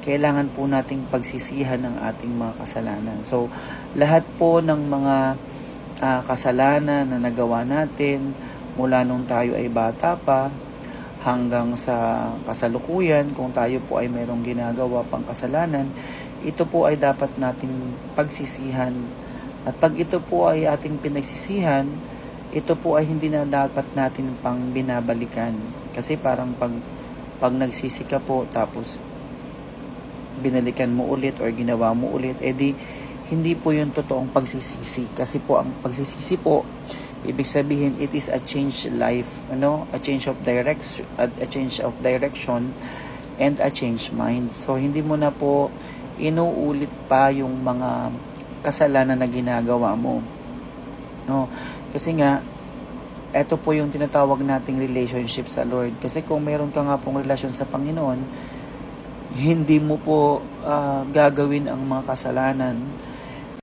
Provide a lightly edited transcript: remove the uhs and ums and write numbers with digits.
kailangan po nating pagsisihan ng ating mga kasalanan. So, lahat po ng mga kasalanan na nagawa natin mula nung tayo ay bata pa hanggang sa kasalukuyan, kung tayo po ay mayroong ginagawa pang kasalanan, ito po ay dapat nating pagsisihan. At pag ito po ay ating pinagsisihan, ito po ay hindi na dapat natin pang binabalikan. Kasi parang pag nagsisi ka po tapos binalikan mo ulit or ginawa mo ulit, edi hindi po yung totoong pagsisisi. Kasi po ang pagsisisi po, ibig sabihin it is a change life, a change of direction and a change mind. So hindi mo na po inuulit pa yung mga kasalanan na ginagawa mo. No, kasi nga ito po yung tinatawag nating relationship sa Lord. Kasi kung meron ka nga pong relasyon sa Panginoon, hindi mo po gagawin ang mga kasalanan